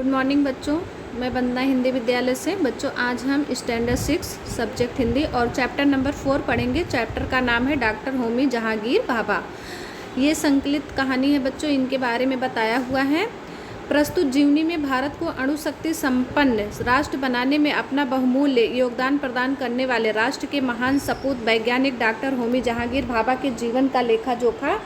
Good morning बच्चों, मैं वंदना हिंदी विद्यालय से। बच्चों आज हम स्टैंडर्ड 6 सब्जेक्ट हिंदी और चैप्टर नंबर 4 पढ़ेंगे। चैप्टर का नाम है डॉक्टर होमी जहांगीर भाभा। ये संकलित कहानी है बच्चों, इनके बारे में बताया हुआ है। प्रस्तुत जीवनी में भारत को अणुशक्ति संपन्न राष्ट्र बनाने में अपना बहुमूल्य योगदान प्रदान करने वाले राष्ट्र के महान सपूत वैज्ञानिक डॉक्टर होमी जहांगीर भाभा के जीवन का लेखा जोखा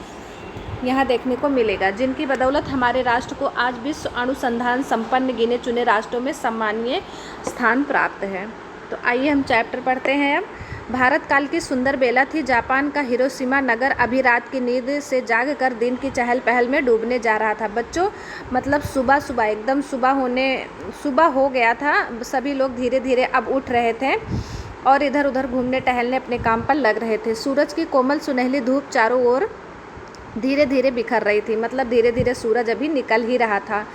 यहाँ देखने को मिलेगा, जिनकी बदौलत हमारे राष्ट्र को आज विश्व अनुसंधान संपन्न गिने चुने राष्ट्रों में सम्मानीय स्थान प्राप्त है। तो आइए हम चैप्टर पढ़ते हैं। अब भारत काल की सुंदर बेला थी। जापान का हिरोशिमा नगर अभी रात की नींद से जाग कर दिन की चहल पहल में डूबने जा रहा था। बच्चों मतलब सुबह एकदम सुबह हो गया था। सभी लोग धीरे धीरे अब उठ रहे थे और इधर उधर घूमने टहलने अपने काम पर लग रहे थे। सूरज की कोमल सुनहली धूप चारों ओर धीरे धीरे बिखर रही थी, मतलब धीरे धीरे सूरज अभी निकल ही रहा था।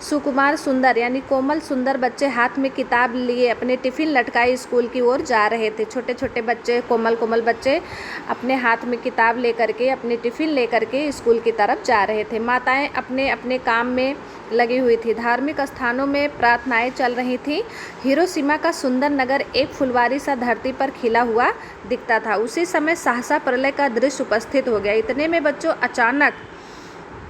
सुकुमार सुंदर यानी कोमल सुंदर बच्चे हाथ में किताब लिए अपने टिफ़िन लटकाए स्कूल की ओर जा रहे थे। छोटे छोटे बच्चे, कोमल बच्चे अपने हाथ में किताब लेकर के, अपने टिफ़िन लेकर के स्कूल की तरफ जा रहे थे। माताएं अपने अपने काम में लगी हुई थी। धार्मिक स्थानों में प्रार्थनाएं चल रही थी। हिरोशिमा का सुंदर नगर एक फुलवारी सा धरती पर खिला हुआ दिखता था। उसी समय सहसा प्रलय का दृश्य उपस्थित हो गया। इतने में बच्चों अचानक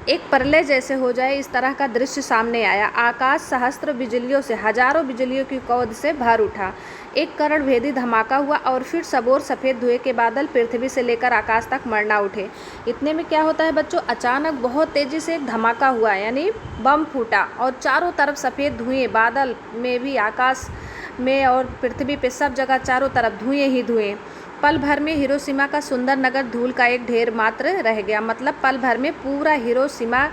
एक प्रलय जैसे हो जाए इस तरह का दृश्य सामने आया। आकाश सहस्त्र बिजलियों से, हजारों बिजलियों की कौद से भर उठा। एक करण भेदी धमाका हुआ और फिर सबोर सफ़ेद धुएं के बादल पृथ्वी से लेकर आकाश तक मरना उठे। इतने में क्या होता है बच्चों, अचानक बहुत तेज़ी से एक धमाका हुआ, यानी बम फूटा और चारों तरफ सफ़ेद धुएं, बादल में भी, आकाश में और पृथ्वी पे सब जगह चारों तरफ धुएं ही धुएं। पल भर में हिरोशिमा का सुंदर नगर धूल का एक ढेर मात्र रह गया। मतलब पल भर में पूरा हिरोशिमा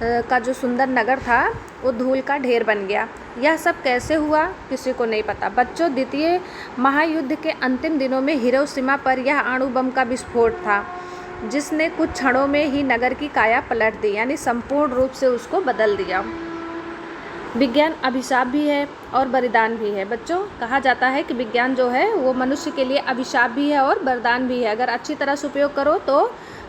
का जो सुंदर नगर था वो धूल का ढेर बन गया। यह सब कैसे हुआ किसी को नहीं पता। बच्चों द्वितीय महायुद्ध के अंतिम दिनों में हिरोशिमा पर यह अणु बम का विस्फोट था, जिसने कुछ क्षणों में ही नगर की काया पलट दी, यानी संपूर्ण रूप से उसको बदल दिया। विज्ञान अभिशाप भी है और वरदान भी है। बच्चों कहा जाता है कि विज्ञान जो है वो मनुष्य के लिए अभिशाप भी है और वरदान भी है। अगर अच्छी तरह से उपयोग करो तो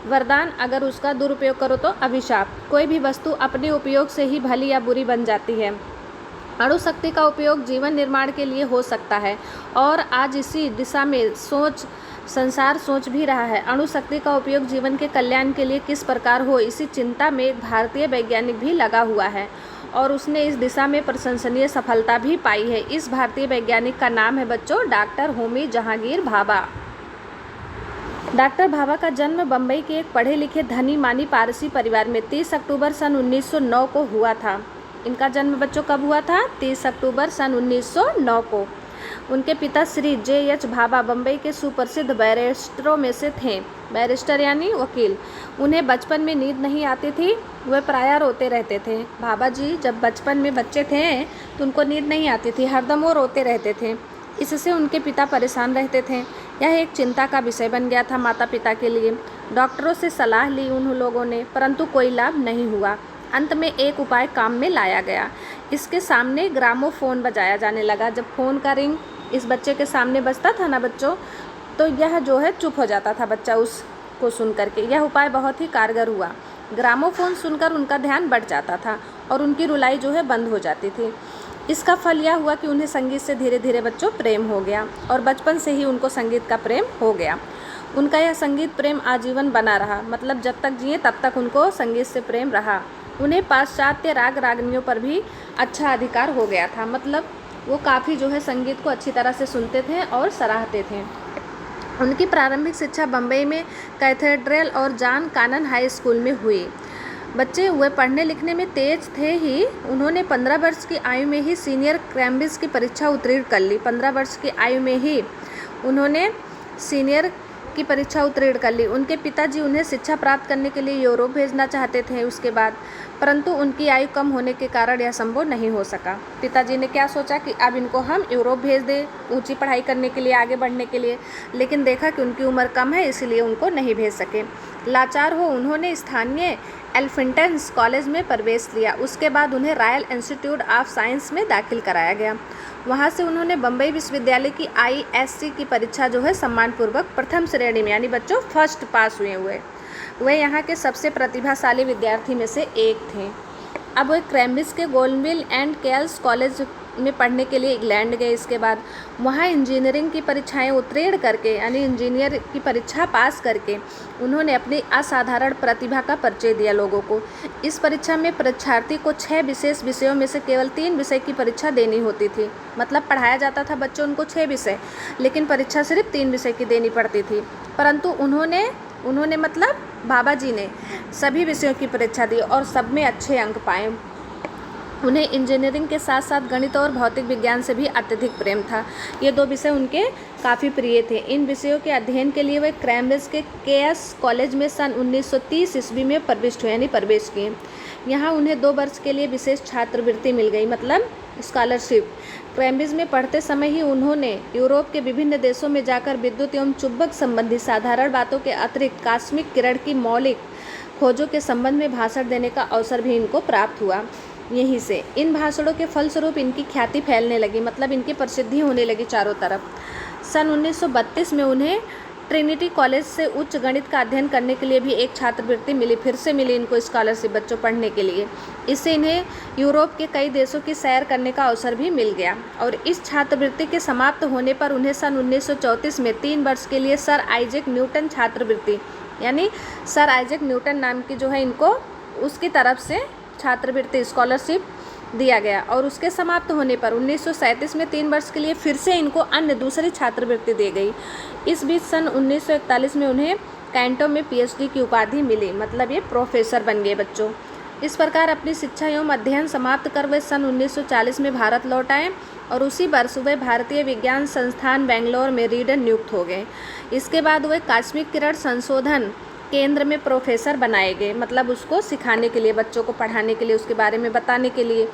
वरदान, अगर उसका दुरुपयोग करो तो अभिशाप। कोई भी वस्तु अपने उपयोग से ही भली या बुरी बन जाती है। अणु शक्ति का उपयोग जीवन निर्माण के लिए हो सकता है और आज इसी दिशा में संसार सोच भी रहा है। अणु शक्ति का उपयोग जीवन के कल्याण के लिए किस प्रकार हो, इसी चिंता में एक भारतीय वैज्ञानिक भी लगा हुआ है और उसने इस दिशा में प्रशंसनीय सफलता भी पाई है। इस भारतीय वैज्ञानिक का नाम है बच्चों डॉक्टर होमी जहांगीर भाभा। डॉक्टर भाभा का जन्म बम्बई के एक पढ़े लिखे धनी मानी पारसी परिवार में 30 अक्टूबर सन 1909 को हुआ था। इनका जन्म बच्चों कब हुआ था? 30 अक्टूबर सन 1909 को। उनके पिता श्री J.H. भाभा बम्बई के सुप्रसिद्ध बैरिस्टरों में से थे। बैरिस्टर यानी वकील। उन्हें बचपन में नींद नहीं आती थी, वे प्रायः रोते रहते थे। भाभा जी जब बचपन में बच्चे थे तो उनको नींद नहीं आती थी, हरदम वो रोते रहते थे। इससे उनके पिता परेशान रहते थे। यह एक चिंता का विषय बन गया था माता पिता के लिए। डॉक्टरों से सलाह ली उन लोगों ने, परंतु कोई लाभ नहीं हुआ। अंत में एक उपाय काम में लाया गया। इसके सामने ग्रामोफोन बजाया जाने लगा। जब फ़ोन का रिंग इस बच्चे के सामने बजता था ना बच्चों, तो यह जो है चुप हो जाता था बच्चा उसको सुन करके। यह उपाय बहुत ही कारगर हुआ। ग्रामोफोन सुनकर उनका ध्यान बढ़ जाता था और उनकी रुलाई जो है बंद हो जाती थी। इसका फल यह हुआ कि उन्हें संगीत से धीरे धीरे बच्चों प्रेम हो गया और बचपन से ही उनको संगीत का प्रेम हो गया। उनका यह संगीत प्रेम आजीवन बना रहा, मतलब जब तक जिए तब तक उनको संगीत से प्रेम रहा। उन्हें पाश्चात्य राग रागनियों पर भी अच्छा अधिकार हो गया था, मतलब वो काफ़ी जो है संगीत को अच्छी तरह से सुनते थे और सराहते थे। उनकी प्रारंभिक शिक्षा बम्बई में कैथेड्रल और जॉन कानन हाई स्कूल में हुई। बच्चे वे पढ़ने लिखने में तेज थे ही। उन्होंने 15 वर्ष की आयु में ही सीनियर कैम्ब्रिज की परीक्षा उत्तीर्ण कर ली। 15 वर्ष की आयु में ही उन्होंने सीनियर की परीक्षा उत्तीर्ण कर ली। उनके पिताजी उन्हें शिक्षा प्राप्त करने के लिए यूरोप भेजना चाहते थे उसके बाद, परंतु उनकी आयु कम होने के कारण यह संभव नहीं हो सका। पिताजी ने क्या सोचा कि अब इनको हम यूरोप भेज दें ऊंची पढ़ाई करने के लिए, आगे बढ़ने के लिए, लेकिन देखा कि उनकी उम्र कम है, इसलिए उनको नहीं भेज सके। लाचार हो उन्होंने स्थानीय एल्फिंटन्स कॉलेज में प्रवेश लिया। उसके बाद उन्हें रॉयल इंस्टीट्यूट ऑफ साइंस में दाखिल कराया गया। वहाँ से उन्होंने बम्बई विश्वविद्यालय की ISC की परीक्षा जो है सम्मानपूर्वक प्रथम श्रेणी में, यानी बच्चों फर्स्ट पास हुए। वे यहाँ के सबसे प्रतिभाशाली विद्यार्थी में से एक थे। अब वो कैम्ब्रिज के गोलविल एंड केल्स कॉलेज में पढ़ने के लिए इंग्लैंड गए। इसके बाद वहाँ इंजीनियरिंग की परीक्षाएं उत्तीर्ण करके यानी इंजीनियर की परीक्षा पास करके उन्होंने अपनी असाधारण प्रतिभा का परिचय दिया लोगों को। इस परीक्षा में परीक्षार्थी को 6 विशेष विषयों में से केवल 3 विषय की परीक्षा देनी होती थी। मतलब पढ़ाया जाता था बच्चों उनको 6 विषय, लेकिन परीक्षा सिर्फ 3 विषय की देनी पड़ती थी। परंतु उन्होंने मतलब बाबा जी ने सभी विषयों की परीक्षा दी और सब में अच्छे अंक पाए। उन्हें इंजीनियरिंग के साथ साथ गणित और भौतिक विज्ञान से भी अत्यधिक प्रेम था। ये 2 विषय उनके काफ़ी प्रिय थे। इन विषयों के अध्ययन के लिए वे कैम्ब्रिज के केएस कॉलेज में सन 1930 ईस्वी में प्रविष्ट हुए यानी प्रवेश किए। यहाँ उन्हें 2 वर्ष के लिए विशेष छात्रवृत्ति मिल गई, मतलब स्कॉलरशिप। कैम्ब्रिज में पढ़ते समय ही उन्होंने यूरोप के विभिन्न देशों में जाकर विद्युत एवं चुंबक संबंधी साधारण बातों के अतिरिक्त कॉस्मिक किरण की मौलिक खोजों के संबंध में भाषण देने का अवसर भी इनको प्राप्त हुआ। यहीं से इन भाषणों के फलस्वरूप इनकी ख्याति फैलने लगी, मतलब इनकी प्रसिद्धि होने लगी चारों तरफ। सन 1932 में उन्हें ट्रिनिटी कॉलेज से उच्च गणित का अध्ययन करने के लिए भी एक छात्रवृत्ति मिली। फिर से मिली इनको स्कॉलरशिप बच्चों पढ़ने के लिए। इससे इन्हें यूरोप के कई देशों की सैर करने का अवसर भी मिल गया। और इस छात्रवृत्ति के समाप्त होने पर उन्हें सन 1934 में 3 वर्ष के लिए सर आइजैक न्यूटन छात्रवृत्ति यानी सर आइजैक न्यूटन नाम की जो है इनको उसकी तरफ से छात्रवृत्ति स्कॉलरशिप दिया गया। और उसके समाप्त होने पर 1937 में 3 वर्ष के लिए फिर से इनको अन्य दूसरी छात्रवृत्ति दी गई। इस बीच सन 1941 में उन्हें कैंटो में पीएचडी की उपाधि मिली, मतलब ये प्रोफेसर बन गए बच्चों। इस प्रकार अपनी शिक्षा एवं अध्ययन समाप्त कर वे सन 1940 में भारत लौट आए और उसी वर्ष वे भारतीय विज्ञान संस्थान बेंगलोर में रीडर नियुक्त हो गए। इसके बाद वे कॉस्मिक किरण संशोधन केंद्र में प्रोफेसर बनाए गए, मतलब उसको सिखाने के लिए, बच्चों को पढ़ाने के लिए, उसके बारे में बताने के लिए।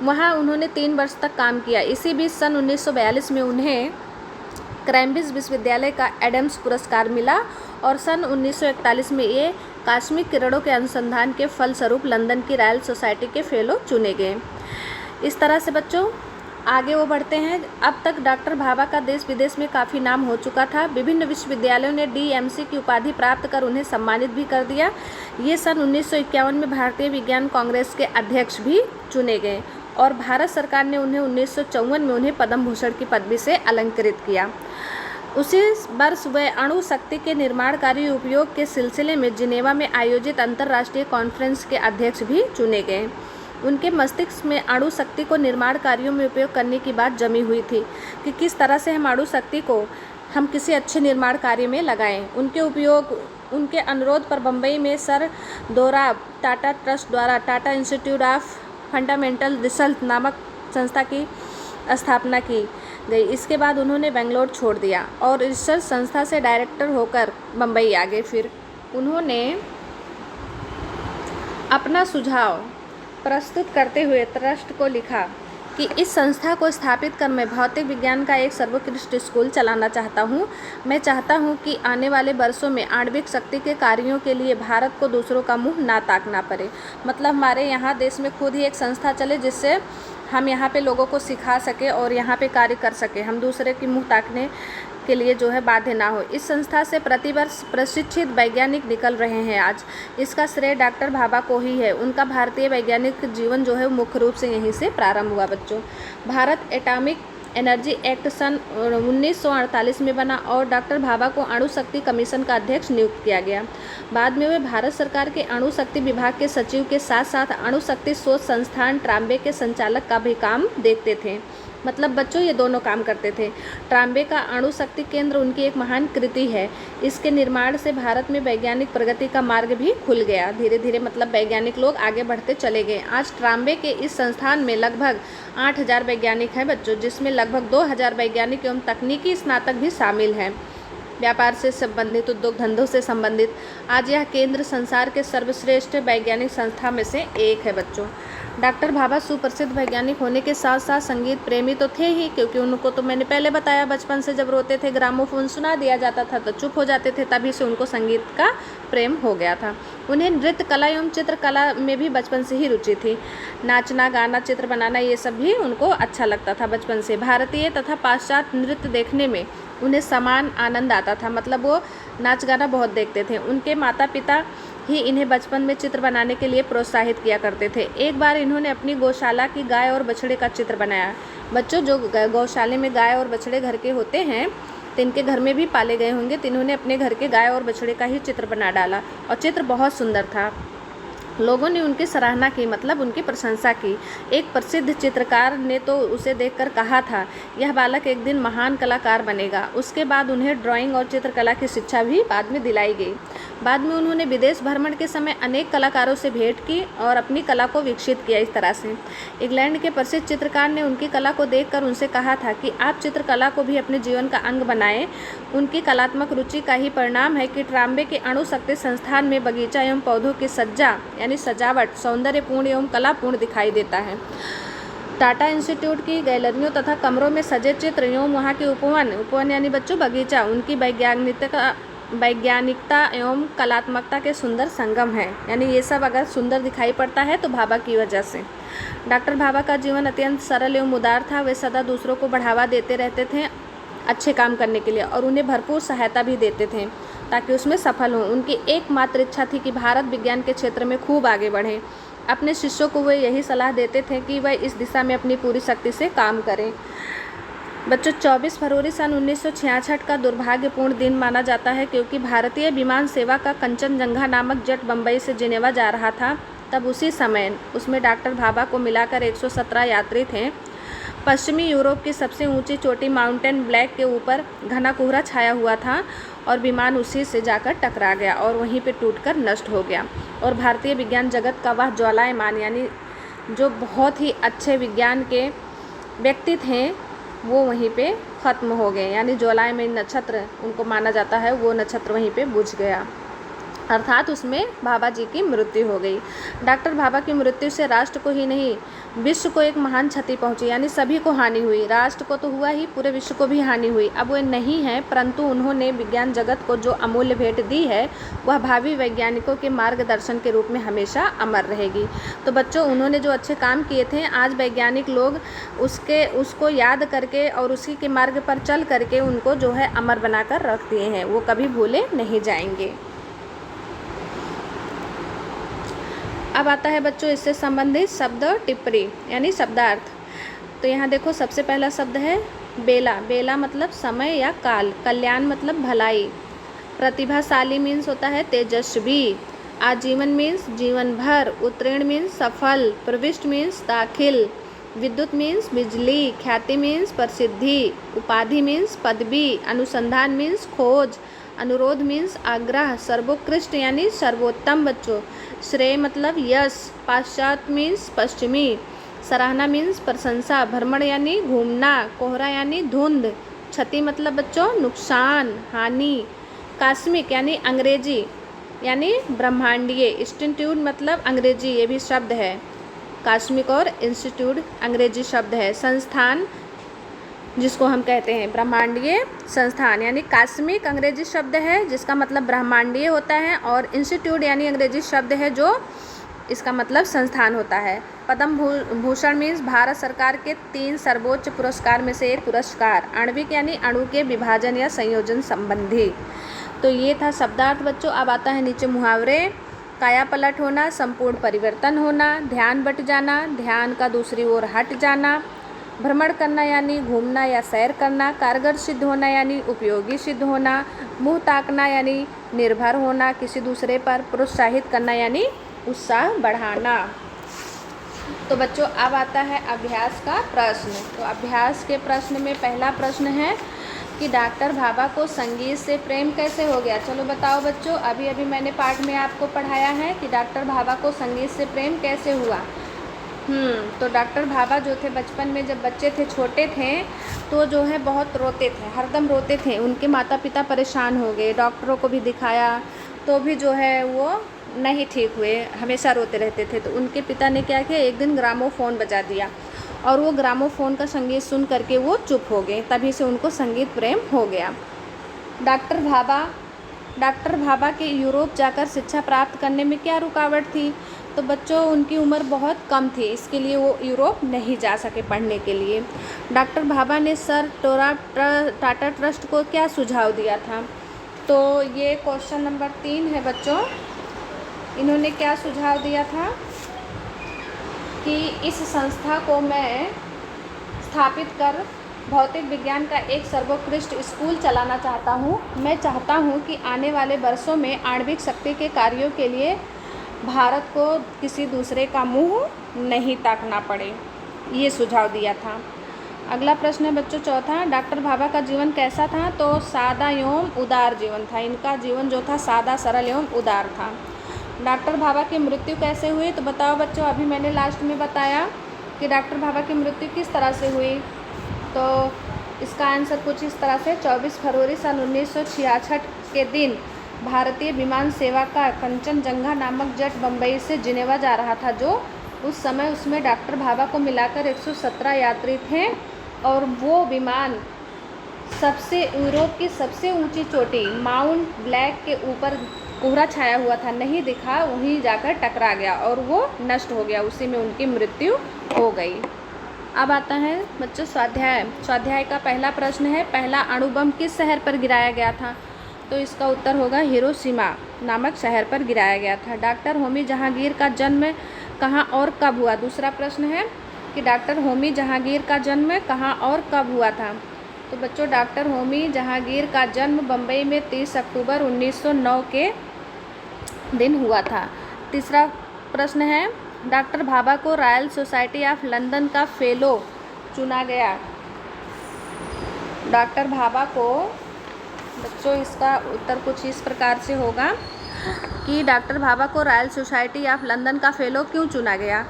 वहाँ उन्होंने 3 वर्ष तक काम किया। इसी बीच सन 1942 में उन्हें कैम्ब्रिज विश्वविद्यालय का एडम्स पुरस्कार मिला और सन 1941 में ये कॉस्मिक किरणों के अनुसंधान के फलस्वरूप लंदन की रॉयल सोसाइटी के फेलो चुने गए। इस तरह से बच्चों आगे वो बढ़ते हैं। अब तक डॉक्टर भाभा का देश विदेश में काफ़ी नाम हो चुका था। विभिन्न विश्वविद्यालयों ने डीएमसी की उपाधि प्राप्त कर उन्हें सम्मानित भी कर दिया। ये सन 1951 में भारतीय विज्ञान कांग्रेस के अध्यक्ष भी चुने गए और भारत सरकार ने उन्हें 1954 में उन्हें पद्म भूषण की पदवी से अलंकृत किया। उसी वर्ष वे अणु शक्ति के निर्माण कार्य उपयोग के सिलसिले में जिनेवा में आयोजित अंतर्राष्ट्रीय कॉन्फ्रेंस के अध्यक्ष भी चुने गए। उनके मस्तिष्क में अणु शक्ति को निर्माण कार्यों में उपयोग करने की बात जमी हुई थी कि किस तरह से हम अणु शक्ति को हम किसी अच्छे निर्माण कार्य में लगाएं। उनके अनुरोध पर बम्बई में सर दोराब टाटा ट्रस्ट द्वारा Tata institute of fundamental research नामक संस्था की स्थापना की गई। इसके बाद उन्होंने बेंगलोर छोड़ दिया और रिसर्च संस्था से डायरेक्टर होकर बम्बई आ गए। फिर उन्होंने अपना सुझाव प्रस्तुत करते हुए ट्रस्ट को लिखा कि इस संस्था को स्थापित कर मैं भौतिक विज्ञान का एक सर्वोत्कृष्ट स्कूल चलाना चाहता हूँ। मैं चाहता हूँ कि आने वाले वर्षों में आणविक शक्ति के कार्यों के लिए भारत को दूसरों का मुंह ना ताकना पड़े। मतलब हमारे यहाँ देश में खुद ही एक संस्था चले जिससे हम यहाँ पे लोगों को सिखा सके और यहाँ पे कार्य कर सके, हम दूसरे की मुंह ताकने के लिए जो है बाध्य ना हो। इस संस्था से प्रतिवर्ष प्रशिक्षित वैज्ञानिक निकल रहे हैं। आज इसका श्रेय डॉक्टर भाभा को ही है। उनका भारतीय वैज्ञानिक जीवन जो है मुख्य रूप से यहीं से प्रारंभ हुआ बच्चों। भारत एटॉमिक एनर्जी एक्ट सन 1948 में बना और डॉक्टर भाभा को अणु शक्ति कमीशन का अध्यक्ष नियुक्त किया गया। बाद में वे भारत सरकार के अणु शक्ति विभाग के सचिव के साथ साथ अणु शक्ति शोध संस्थान ट्राम्बे के संचालक का भी काम देखते थे। मतलब बच्चों ये दोनों काम करते थे। ट्राम्बे का अणु शक्ति केंद्र उनकी एक महान कृति है। इसके निर्माण से भारत में वैज्ञानिक प्रगति का मार्ग भी खुल गया। धीरे धीरे मतलब वैज्ञानिक लोग आगे बढ़ते चले गए। आज ट्राम्बे के इस संस्थान में लगभग 8000 वैज्ञानिक हैं बच्चों, जिसमें लगभग 2000 वैज्ञानिक एवं तकनीकी स्नातक भी शामिल हैं। व्यापार से संबंधित, उद्योग धंधों से संबंधित आज यह केंद्र संसार के सर्वश्रेष्ठ वैज्ञानिक संस्था में से एक है बच्चों। डॉक्टर भाभा सुप्रसिद्ध वैज्ञानिक होने के साथ साथ संगीत प्रेमी तो थे ही, क्योंकि उनको तो मैंने पहले बताया बचपन से जब रोते थे ग्रामोफोन सुना दिया जाता था तो चुप हो जाते थे, तभी से उनको संगीत का प्रेम हो गया था। उन्हें नृत्य कला एवं चित्रकला में भी बचपन से ही रुचि थी। नाचना, गाना, चित्र बनाना ये सब भी उनको अच्छा लगता था बचपन से। भारतीय तथा पाश्चात्य नृत्य देखने में उन्हें समान आनंद आता था। मतलब वो नाच गाना बहुत देखते थे। उनके माता पिता ही इन्हें बचपन में चित्र बनाने के लिए प्रोत्साहित किया करते थे। एक बार इन्होंने अपनी गौशाला की गाय और बछड़े का चित्र बनाया। बच्चों, जो गौशाले में गाय और बछड़े घर के होते हैं तो इनके घर में भी पाले गए होंगे, तो इन्होंने अपने घर के गाय और बछड़े का ही चित्र बना डाला और चित्र बहुत सुंदर था। लोगों ने उनकी सराहना की, मतलब उनकी प्रशंसा की। एक प्रसिद्ध चित्रकार ने तो उसे देखकर कहा था, यह बालक एक दिन महान कलाकार बनेगा। उसके बाद उन्हें ड्राइंग और चित्रकला की शिक्षा भी बाद में दिलाई गई। बाद में उन्होंने विदेश भ्रमण के समय अनेक कलाकारों से भेंट की और अपनी कला को विकसित किया। इस तरह से इंग्लैंड के प्रसिद्ध चित्रकार ने उनकी कला को देखकर उनसे कहा था कि आप चित्रकला को भी अपने जीवन का अंग बनाएं। उनकी कलात्मक रुचि का ही परिणाम है कि ट्राम्बे के अणु शक्ति संस्थान में बगीचा एवं पौधों की सज्जा यानी सजावट सौंदर्यपूर्ण एवं कलापूर्ण दिखाई देता है। टाटा इंस्टीट्यूट की गैलरियों तथा कमरों में सजे चित्र एवं वहाँ के उपवन यानी बच्चों बगीचा उनकी वैज्ञानिकता एवं कलात्मकता के सुंदर संगम है। यानी ये सब अगर सुंदर दिखाई पड़ता है तो भाभा की वजह से। डॉक्टर भाभा का जीवन अत्यंत सरल एवं उदार था। वे सदा दूसरों को बढ़ावा देते रहते थे अच्छे काम करने के लिए और उन्हें भरपूर सहायता भी देते थे ताकि उसमें सफल हों। उनकी एकमात्र इच्छा थी कि भारत विज्ञान के क्षेत्र में खूब आगे बढ़े। अपने शिष्यों को वे यही सलाह देते थे कि वह इस दिशा में अपनी पूरी शक्ति से काम करें। बच्चों, 24 फरवरी सन 1966 का दुर्भाग्यपूर्ण दिन माना जाता है क्योंकि भारतीय विमान सेवा का कंचनजंगा नामक जेट बम्बई से जिनेवा जा रहा था। तब उसी समय उसमें डॉक्टर भाभा को मिलाकर 117 यात्री थे। पश्चिमी यूरोप की सबसे ऊंची चोटी माउंटेन ब्लैक के ऊपर घना कोहरा छाया हुआ था और विमान उसी से जाकर टकरा गया और वहीं पे टूटकर नष्ट हो गया। और भारतीय विज्ञान जगत का वह ज्वालायमान यानी जो बहुत ही अच्छे विज्ञान के व्यक्ति थे वो वहीं पे ख़त्म हो गए। यानी ज्वालायमान नक्षत्र उनको माना जाता है, वो नक्षत्र वहीं पे बुझ गया, अर्थात उसमें भाभा जी की मृत्यु हो गई। डॉक्टर भाभा की मृत्यु से राष्ट्र को ही नहीं विश्व को एक महान क्षति पहुंची। यानी सभी को हानि हुई, राष्ट्र को तो हुआ ही, पूरे विश्व को भी हानि हुई। अब वो नहीं है, परंतु उन्होंने विज्ञान जगत को जो अमूल्य भेंट दी है वह भावी वैज्ञानिकों के मार्गदर्शन के रूप में हमेशा अमर रहेगी। तो बच्चों, उन्होंने जो अच्छे काम किए थे आज वैज्ञानिक लोग उसको याद करके और उसी के मार्ग पर चल करके उनको जो है अमर बनाकर रख दिए हैं, वो कभी भूले नहीं जाएंगे। अब आता है बच्चों इससे संबंधित शब्द टिप्पणी यानी शब्दार्थ। तो यहाँ देखो, सबसे पहला शब्द है बेला। बेला मतलब समय या काल। कल्याण मतलब भलाई। प्रतिभाशाली मीन्स होता है तेजस्वी। आजीवन मीन्स जीवन भर। उत्तीर्ण मीन्स सफल। प्रविष्ट मीन्स दाखिल। विद्युत मीन्स बिजली। ख्याति मीन्स प्रसिद्धि। उपाधि मीन्स पदवी। अनुसंधान मीन्स खोज। अनुरोध मीन्स आग्रह। सर्वोत्कृष्ट यानी सर्वोत्तम बच्चों। श्रेय मतलब यश। पाश्चात्य मीन्स पश्चिमी। सराहना मीन्स प्रशंसा। भ्रमण यानी घूमना। कोहरा यानी धुंध। क्षति मतलब बच्चों नुकसान, हानि। कास्मिक यानी अंग्रेजी यानी ब्रह्मांडीय। इंस्टीट्यूट मतलब अंग्रेजी, ये भी शब्द है। कास्मिक और इंस्टीट्यूट अंग्रेजी शब्द है। संस्थान जिसको हम कहते हैं ब्रह्मांडीय संस्थान, यानी कास्मिक अंग्रेजी शब्द है जिसका मतलब ब्रह्मांडीय होता है, और इंस्टीट्यूट यानी अंग्रेजी शब्द है जो इसका मतलब संस्थान होता है। पद्म भूषण मीन्स भारत सरकार के 3 सर्वोच्च पुरस्कार में से एक पुरस्कार। आणविक यानी अणु के विभाजन या संयोजन संबंधी। तो ये था शब्दार्थ बच्चों। अब आता है नीचे मुहावरे। काया पलट होना, संपूर्ण परिवर्तन होना। ध्यान बट जाना, ध्यान का दूसरी ओर हट जाना। भ्रमण करना यानी घूमना या सैर करना। कारगर सिद्ध होना यानी उपयोगी सिद्ध होना। मुँह ताकना यानी निर्भर होना किसी दूसरे पर। प्रोत्साहित करना यानी उत्साह बढ़ाना। तो बच्चों अब आता है अभ्यास का प्रश्न। तो अभ्यास के प्रश्न में पहला प्रश्न है कि डॉक्टर भाभा को संगीत से प्रेम कैसे हो गया। चलो बताओ बच्चों, अभी मैंने पाठ में आपको पढ़ाया है कि डॉक्टर भाभा को संगीत से प्रेम कैसे हुआ। तो डॉक्टर भाभा जो थे बचपन में जब बच्चे थे, छोटे थे, तो जो है बहुत रोते थे, हरदम रोते थे। उनके माता पिता परेशान हो गए, डॉक्टरों को भी दिखाया तो भी जो है वो नहीं ठीक हुए, हमेशा रोते रहते थे। तो उनके पिता ने क्या किया, एक दिन ग्रामोफोन बजा दिया और वो ग्रामोफोन का संगीत सुन करके वो चुप हो गए। तभी से उनको संगीत प्रेम हो गया। डॉक्टर भाभा के यूरोप जाकर शिक्षा प्राप्त करने में क्या रुकावट थी। तो बच्चों उनकी उम्र बहुत कम थी, इसके लिए वो यूरोप नहीं जा सके पढ़ने के लिए। डॉक्टर भाभा ने सर टाटा ट्रस्ट को क्या सुझाव दिया था। तो ये क्वेश्चन नंबर 3 है बच्चों। इन्होंने क्या सुझाव दिया था कि इस संस्था को मैं स्थापित कर भौतिक विज्ञान का एक सर्वोत्कृष्ट स्कूल चलाना चाहता हूँ। मैं चाहता हूँ कि आने वाले वर्षों में आणविक शक्ति के कार्यों के लिए भारत को किसी दूसरे का मुंह नहीं ताकना पड़े, ये सुझाव दिया था। अगला प्रश्न है बच्चों चौथा, डॉक्टर भाभा का जीवन कैसा था? तो सादा एवं उदार जीवन था। इनका जीवन जो था सादा, सरल एवं उदार था। डॉक्टर भाभा की मृत्यु कैसे हुई? तो बताओ बच्चों, अभी मैंने लास्ट में बताया कि डॉक्टर भाभा की मृत्यु किस तरह से हुई। तो इसका आंसर कुछ इस तरह से, 24 फरवरी सन 1966 के दिन भारतीय विमान सेवा का कंचनजंगा नामक जेट बम्बई से जिनेवा जा रहा था। जो उस समय उसमें डॉक्टर भाभा को मिलाकर 117 यात्री थे और वो विमान यूरोप की सबसे ऊंची चोटी माउंट ब्लैक के ऊपर कोहरा छाया हुआ था, नहीं दिखा, वहीं जाकर टकरा गया और वो नष्ट हो गया, उसी में उनकी मृत्यु हो गई। अब आता है बच्चों स्वाध्याय का पहला प्रश्न है, पहला अणु बम किस शहर पर गिराया गया था? तो इसका उत्तर होगा हिरोशिमा नामक शहर पर गिराया गया था। डॉक्टर होमी जहांगीर का जन्म कहाँ और कब हुआ? दूसरा प्रश्न है कि डॉक्टर होमी जहांगीर का जन्म कहाँ और कब हुआ था? तो बच्चों डॉक्टर होमी जहांगीर का जन्म बम्बई में 30 अक्टूबर 1909 के दिन हुआ था। तीसरा प्रश्न है, डॉक्टर भाभा को रॉयल सोसाइटी ऑफ लंदन का फेलो चुना गया। डॉक्टर भाभा को बच्चों इसका उत्तर कुछ इस प्रकार से होगा कि डॉक्टर भाभा को रॉयल सोसाइटी ऑफ लंदन का फेलो क्यों चुना गया?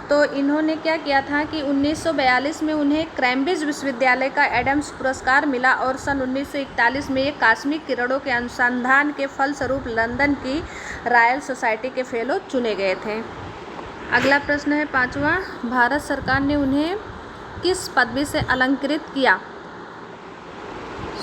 तो इन्होंने क्या किया था कि 1942 में उन्हें कैम्ब्रिज विश्वविद्यालय का एडम्स पुरस्कार मिला और सन 1941 में ये कॉस्मिक किरणों के अनुसंधान के फलस्वरूप लंदन की रॉयल सोसाइटी के फेलो चुने गए थे। अगला प्रश्न है पांचवा, भारत सरकार ने उन्हें किस पदवी से अलंकृत किया?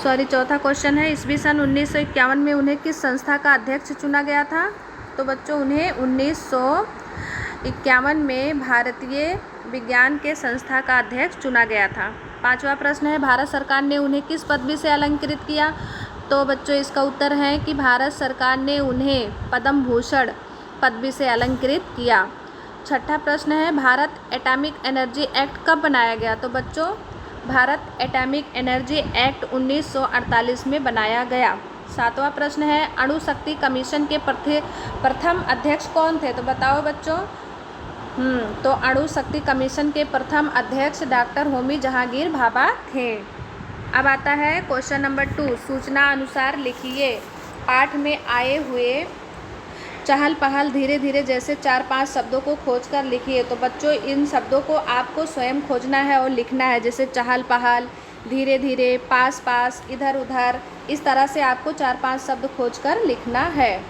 चौथा क्वेश्चन है, ईस्वी सन 1951 में उन्हें किस संस्था का अध्यक्ष चुना गया था? तो बच्चों उन्हें 1951 में भारतीय विज्ञान के संस्था का अध्यक्ष चुना गया था। पांचवा प्रश्न है, भारत सरकार ने उन्हें किस पदवी से अलंकृत किया? तो बच्चों इसका उत्तर है कि भारत सरकार ने उन्हें पद्म भूषण पदवी से अलंकृत किया। छठा प्रश्न है, भारत एटॉमिक एनर्जी एक्ट कब बनाया गया? तो बच्चों भारत एटॉमिक एनर्जी एक्ट 1948 में बनाया गया। सातवां प्रश्न है, अणु शक्ति कमीशन के प्रथम अध्यक्ष कौन थे? तो बताओ बच्चों। तो अणु शक्ति कमीशन के प्रथम अध्यक्ष डॉक्टर होमी जहांगीर भाभा थे। अब आता है क्वेश्चन नंबर 2, सूचना अनुसार लिखिए। पाठ में आए हुए चहल पहल धीरे धीरे जैसे 4-5 शब्दों को खोजकर लिखिए। तो बच्चों इन शब्दों को आपको स्वयं खोजना है और लिखना है, जैसे चहल पहल, धीरे धीरे, पास पास, इधर उधर, इस तरह से आपको 4-5 शब्द खोजकर लिखना है।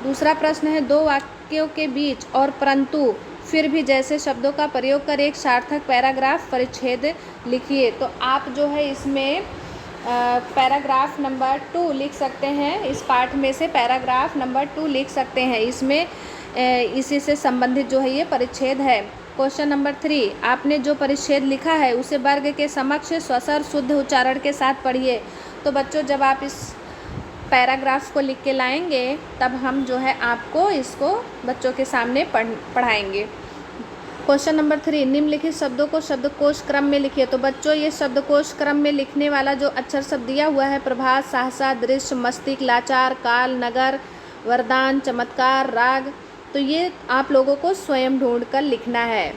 दूसरा प्रश्न है, दो वाक्यों के बीच और परंतु फिर भी जैसे शब्दों का प्रयोग कर एक सार्थक पैराग्राफ परिच्छेद लिखिए। तो आप जो है इसमें पैराग्राफ नंबर 2 लिख सकते हैं। इस पाठ में से पैराग्राफ नंबर 2 लिख सकते हैं। इसमें इसी से संबंधित जो है ये परिच्छेद है। क्वेश्चन नंबर 3, आपने जो परिच्छेद लिखा है उसे वर्ग के समक्ष स्वस्वर शुद्ध उच्चारण के साथ पढ़िए। तो बच्चों जब आप इस पैराग्राफ को लिख के लाएंगे तब हम जो है आपको इसको बच्चों के सामने पढ़ाएंगे। क्वेश्चन नंबर 3, निम्नलिखित शब्दों को शब्दकोश क्रम में लिखिए। तो बच्चों ये शब्दकोश क्रम में लिखने वाला जो अक्षर शब्द दिया हुआ है, प्रभात, सहसा, दृश्य, मस्तिष्क, लाचार, काल, नगर, वरदान, चमत्कार, राग, तो ये आप लोगों को स्वयं ढूंढ कर लिखना है।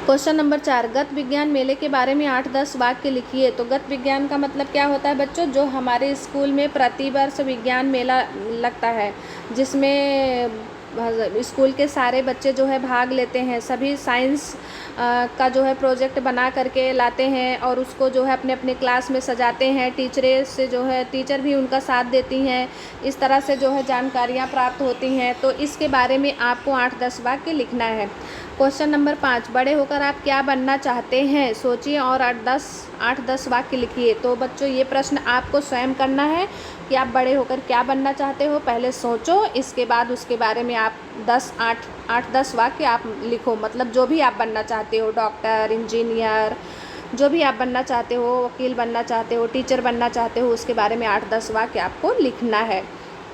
क्वेश्चन नंबर 4, गत विज्ञान मेले के बारे में 8-10 वाक्य लिखिए। तो गत विज्ञान का मतलब क्या होता है बच्चों? जो हमारे स्कूल में प्रतिवर्ष विज्ञान मेला लगता है, जिसमें स्कूल के सारे बच्चे जो है भाग लेते हैं। सभी साइंस का जो है प्रोजेक्ट बना करके लाते हैं और उसको जो है अपने अपने क्लास में सजाते हैं। टीचर भी उनका साथ देती हैं। इस तरह से जो है जानकारियाँ प्राप्त होती हैं। तो इसके बारे में आपको 8-10 वाक्य लिखना है। क्वेश्चन नंबर 5, बड़े होकर आप क्या बनना चाहते हैं? सोचिए और 8-10 वाक्य लिखिए। तो बच्चों ये प्रश्न आपको स्वयं करना है कि आप बड़े होकर क्या बनना चाहते हो। पहले सोचो, इसके बाद उसके बारे में आप 8-10 वाक्य आप लिखो। मतलब जो भी आप बनना चाहते हो, डॉक्टर, इंजीनियर, जो भी आप बनना चाहते हो, वकील बनना चाहते हो, टीचर बनना चाहते हो, उसके बारे में 8-10 वाक्य आपको लिखना है।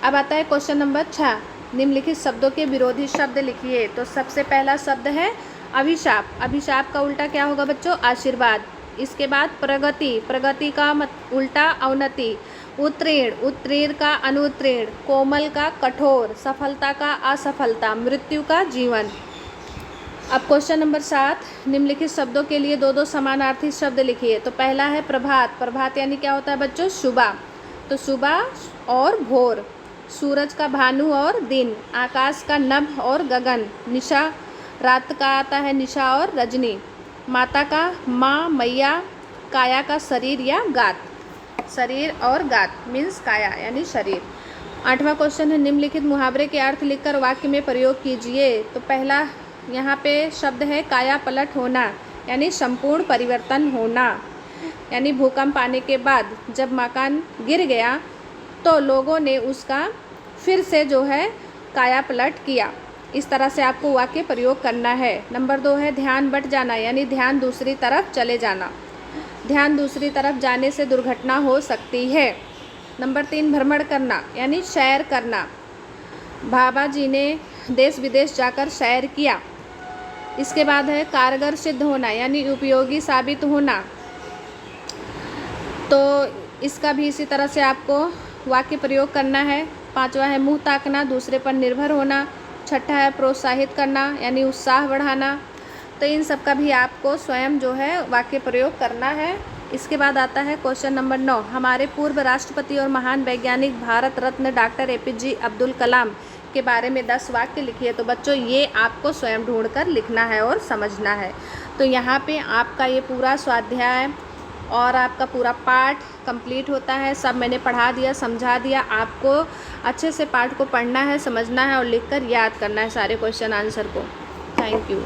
अब आता है क्वेश्चन नंबर 6, निम्नलिखित शब्दों के विरोधी शब्द लिखिए। तो सबसे पहला शब्द है अभिशाप। अभिशाप का उल्टा क्या होगा बच्चों? आशीर्वाद। इसके बाद प्रगति। प्रगति का उल्टा अवनति। उत्तीर्ण। उत्तीर्ण का अनुत्तीर्ण। कोमल का कठोर। सफलता का असफलता। मृत्यु का जीवन। अब क्वेश्चन नंबर 7, निम्नलिखित शब्दों के लिए दो समानार्थी शब्द लिखिए। तो पहला है प्रभात। प्रभात यानी क्या होता है बच्चों? सुबह। तो सुबह और भोर। सूरज का भानु और दिन। आकाश का नभ और गगन। निशा, रात का आता है निशा और रजनी। माता का माँ, मैया। काया का शरीर या गात। शरीर और गात मीन्स काया यानी शरीर। 8वां क्वेश्चन है निम्नलिखित मुहावरे के अर्थ लिखकर वाक्य में प्रयोग कीजिए। तो पहला यहाँ पे शब्द है काया पलट होना, यानी संपूर्ण परिवर्तन होना। यानी भूकंप आने के बाद जब मकान गिर गया तो लोगों ने उसका फिर से जो है काया पलट किया। इस तरह से आपको वाक्य प्रयोग करना है। नंबर 2 है ध्यान बट जाना, यानी ध्यान दूसरी तरफ चले जाना। ध्यान दूसरी तरफ जाने से दुर्घटना हो सकती है। नंबर 3 भ्रमण करना, यानी सैर करना। बाबा जी ने देश विदेश जाकर सैर किया। इसके बाद है कारगर सिद्ध होना, यानी उपयोगी साबित होना। तो इसका भी इसी तरह से आपको वाक्य प्रयोग करना है। 5वां है मुँह ताकना, दूसरे पर निर्भर होना। 6ठा है प्रोत्साहित करना, यानी उत्साह बढ़ाना। तो इन सब का भी आपको स्वयं जो है वाक्य प्रयोग करना है। इसके बाद आता है क्वेश्चन नंबर 9, हमारे पूर्व राष्ट्रपति और महान वैज्ञानिक भारत रत्न डॉक्टर APJ अब्दुल कलाम के बारे में 10 वाक्य लिखिए। तो बच्चों ये आपको स्वयं ढूंढकर लिखना है और समझना है। तो यहाँ पे आपका ये पूरा स्वाध्याय और आपका पूरा पाठ कंप्लीट होता है। सब मैंने पढ़ा दिया, समझा दिया। आपको अच्छे से पाठ को पढ़ना है, समझना है और लिखकर याद करना है सारे क्वेश्चन आंसर को। Thank you.